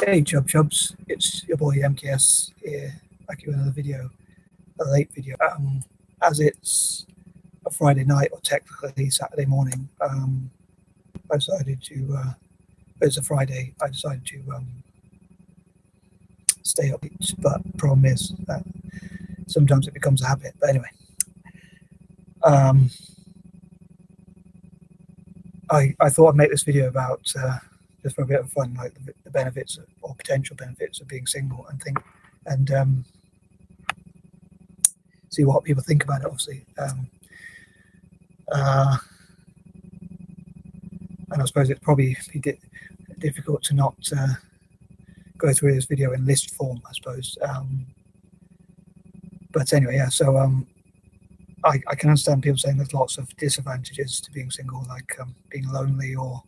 Hey Chubs, it's your boy M.K.S here, back with another video, a late video. As it's a Friday night, or technically Saturday morning, I decided to, it's a Friday, I decided to stay up late, but the problem is that sometimes it becomes a habit. But anyway, I thought I'd make this video about, just for a bit of fun, like the benefits or potential benefits of being single, and see what people think about it, obviously. And I suppose it's probably difficult to not go through this video in list form, I suppose. But anyway, yeah, so I can understand people saying there's lots of disadvantages to being single, like being lonely or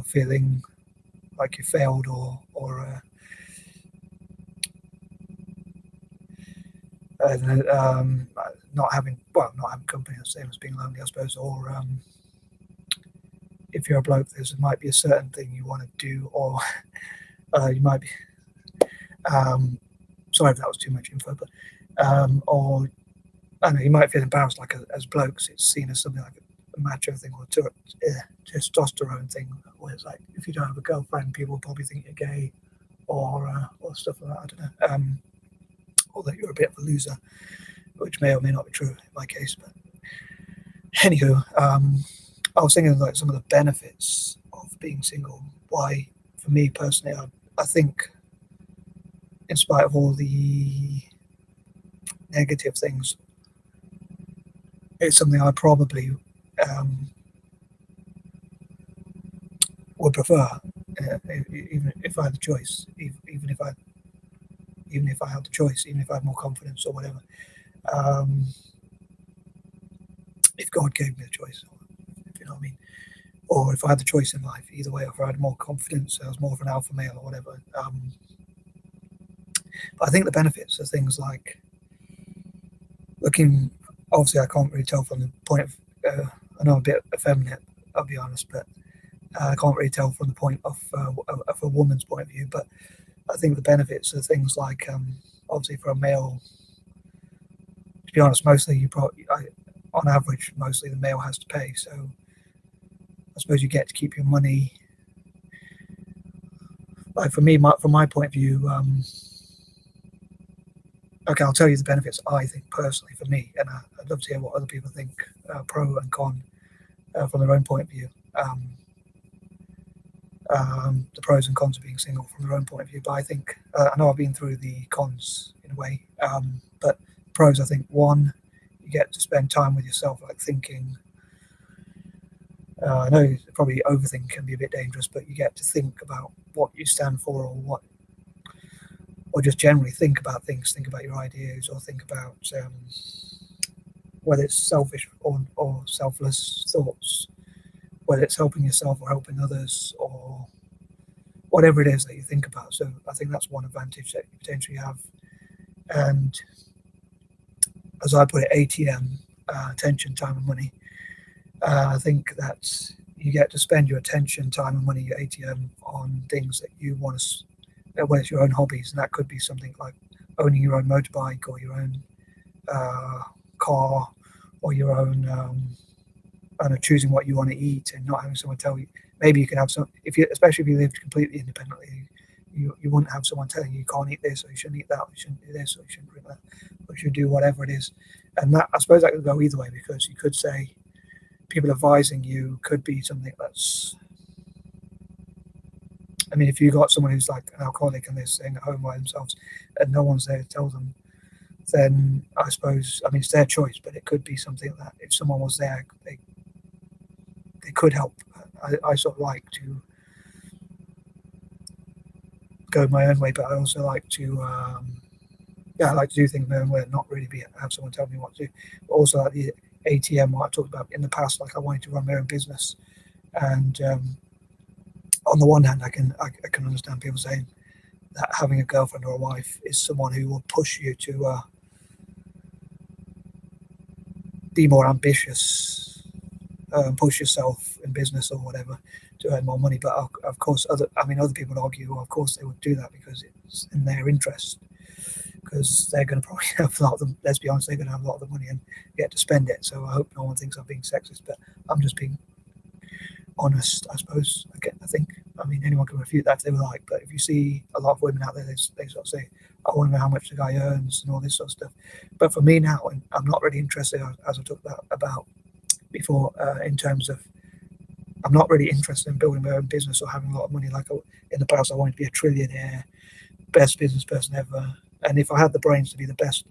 feeling like you failed or not having company, the same as being lonely, I suppose, or if you're a bloke, there might be a certain thing you want to do, or you might be sorry if that was too much info, but or I don't know, you might feel embarrassed, like as blokes it's seen as something like a macho thing or testosterone thing, where it's like if you don't have a girlfriend, people probably think you're gay or stuff like that. I don't know, or that you're a bit of a loser, which may or may not be true in my case. But anywho, I was thinking like some of the benefits of being single. Why, for me personally, I think, in spite of all the negative things, it's something I probably would prefer, even if I had the choice, even if I had the choice, even if I had more confidence or whatever. If God gave me the choice, if you know what I mean, or if I had the choice in life, either way, if I had more confidence, I was more of an alpha male or whatever. But I think the benefits are things like looking. Obviously, I can't really tell from the point of. I know I'm a bit effeminate, I'll be honest, but I can't really tell from the point of a woman's point of view. But I think the benefits are things like, obviously, for a male, to be honest, mostly on average, mostly the male has to pay. So I suppose you get to keep your money. Like for me, from my point of view, okay, I'll tell you the benefits I think personally for me, and I'd love to hear what other people think, pro and con, from their own point of view. The pros and cons of being single from their own point of view. But I think, I know I've been through the cons in a way, but pros, I think, one, you get to spend time with yourself, like thinking. I know probably overthinking can be a bit dangerous, but you get to think about what you stand for, or just generally think about things, think about your ideas, or think about whether it's selfish or selfless thoughts, whether it's helping yourself or helping others, or whatever it is that you think about. So I think that's one advantage that you potentially have. And as I put it, ATM, attention, time and money. I think that you get to spend your attention, time and money, your ATM, on things that you want to, whether it's your own hobbies, and that could be something like owning your own motorbike or your own car, or your own, I don't know, choosing what you want to eat and not having someone tell you. Maybe you can have some, especially if you lived completely independently, you wouldn't have someone telling you can't eat this, or you shouldn't eat that, or you shouldn't do this, or you shouldn't drink that, or you should do whatever it is. And that, I suppose, that could go either way, because you could say people advising you could be something that's, I mean, if you got someone who's like an alcoholic and they're staying at home by themselves and no one's there to tell them, then I suppose, I mean, it's their choice, but it could be something that if someone was there, they could help. I sort of like to go my own way, but I also like to, I like to do things my own way and not really have someone tell me what to do. But also like the A.T.M, what I talked about in the past, like I wanted to run my own business, and on the one hand, I can understand people saying that having a girlfriend or a wife is someone who will push you to be more ambitious, push yourself in business or whatever, earn more money. But of course, other people argue, well, of course they would do that because it's in their interest, because they're going to probably have a lot of them. Let's be honest, they're going to have a lot of the money and get to spend it. So I hope no one thinks I'm being sexist, but I'm just being honest, I suppose. I think, anyone can refute that if they would like, but if you see a lot of women out there, they sort of say, I want to know how much the guy earns and all this sort of stuff. But for me now, I'm not really interested, as I talked about before, in terms of, I'm not really interested in building my own business or having a lot of money. Like in the past, I wanted to be a trillionaire, best business person ever. And if I had the brains to be the best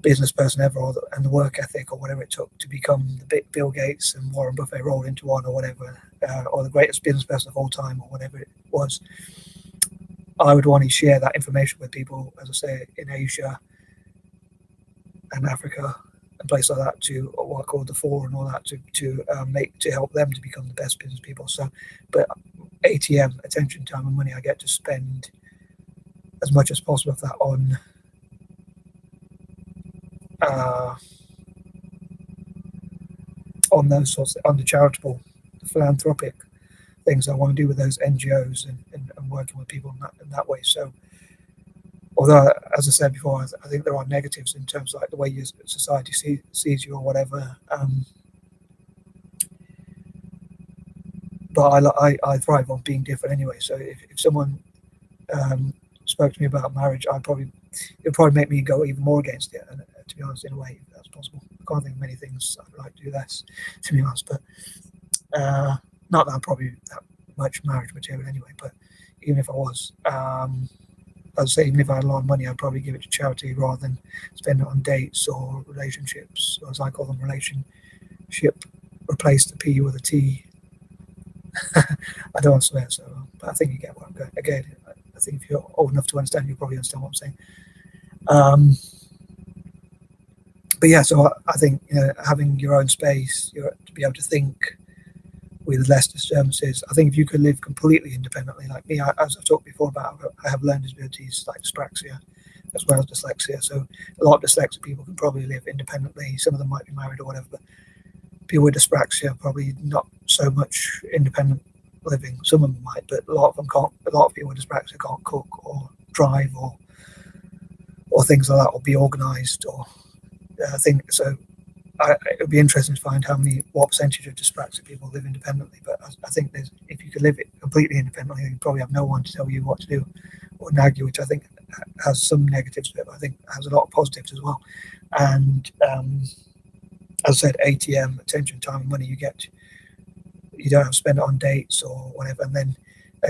business person ever, and the work ethic or whatever it took to become the Bill Gates and Warren Buffett rolled into one, or whatever, or the greatest business person of all time, or whatever it was, I would want to share that information with people, as I say, in Asia and Africa and places like that, to what I call the four and all that, to help them to become the best business people. So, but ATM, attention, time, and money, I get to spend as much as possible of that on those sorts, on the charitable, the philanthropic things I want to do with those NGOs and working with people in that way. So, although, as I said before, I think there are negatives in terms of like the way your society sees you or whatever. But I thrive on being different anyway. So if someone spoke to me about marriage, it would probably make me go even more against it. And to be honest, in a way, if that's possible. I can't think of many things I'd like to do less, to be honest. But not that I'm probably that much marriage material anyway. But even if I was, as I say, even if I had a lot of money, I'd probably give it to charity rather than spend it on dates or relationships, or as I call them, relationship. Replace the P with a T. I don't want to swear, but I think you get what I'm going. Again, I think if you're old enough to understand, you'll probably understand what I'm saying. But yeah, so I think having your own space, to be able to think with less disturbances. I think if you could live completely independently, like me, as I've talked before about, I have learning disabilities like dyspraxia as well as dyslexia. So a lot of dyslexic people can probably live independently. Some of them might be married or whatever, but people with dyspraxia probably not so much independent living. Some of them might, but a lot of them can't. A lot of people with dyspraxia can't cook or drive or things like that, or be organised or think so. It would be interesting to find what percentage of dyspraxic people live independently. But I think if you could live it completely independently, you probably have no one to tell you what to do or nag you, which I think has some negatives to it, but I think has a lot of positives as well. And as I said, ATM, attention, time, and money, you don't have to spend it on dates or whatever,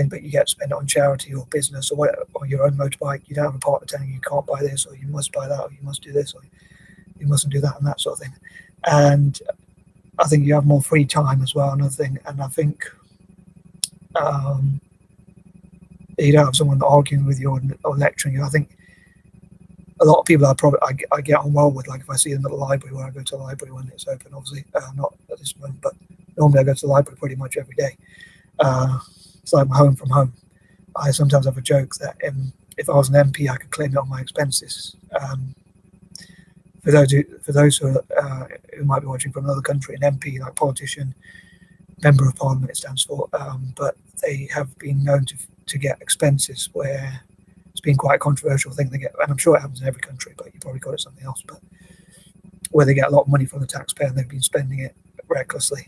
but you get to spend it on charity or business or whatever, or your own motorbike. You don't have a partner telling you can't buy this, or you must buy that, or you must do this, or you mustn't do that, and that sort of thing. And I think you have more free time as well, another thing. And I think you don't have someone arguing with you or lecturing you. I think a lot of people I get on well with, like if I see them at the library, where I go to the library when it's open, obviously, not at this moment, but normally I go to the library pretty much every day. It's like my home from home. I sometimes have a joke that if I was an MP, I could claim it on my expenses. For those who might be watching from another country, an MP, like politician, member of parliament, it stands for, but they have been known to get expenses where it's been quite a controversial thing they get, and I'm sure it happens in every country, but you probably call it something else, but where they get a lot of money from the taxpayer and they've been spending it recklessly.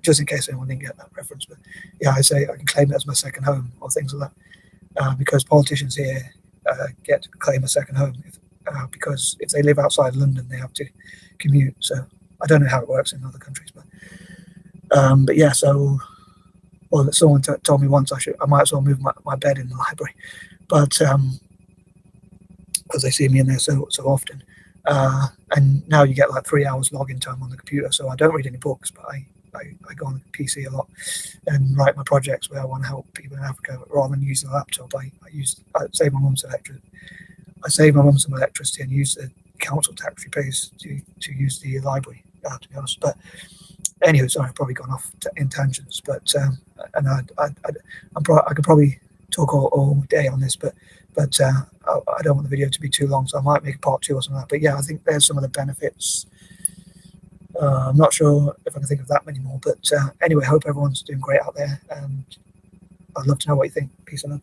Just in case anyone didn't get that reference, but yeah, I say I can claim it as my second home or things like that, because politicians here get to claim a second home because if they live outside London, they have to commute. So I don't know how it works in other countries, but yeah. So, well, someone told me once I might as well move my bed in the library, but because they see me in there so often, and now you get like 3 hours login time on the computer. So I don't read any books, but I go on the PC a lot and write my projects where I want to help people in Africa rather than using a laptop. I save my mum some electricity and use the council tax she pays to use the library, to be honest. But anyway, sorry, I've probably gone off in tangents, but and I could probably talk all day on this, but I don't want the video to be too long, so I might make a part 2 or something like that. But yeah, I think there's some of the benefits I'm not sure if I can think of that many more, but anyway, I hope everyone's doing great out there, and I'd love to know what you think. Peace and love.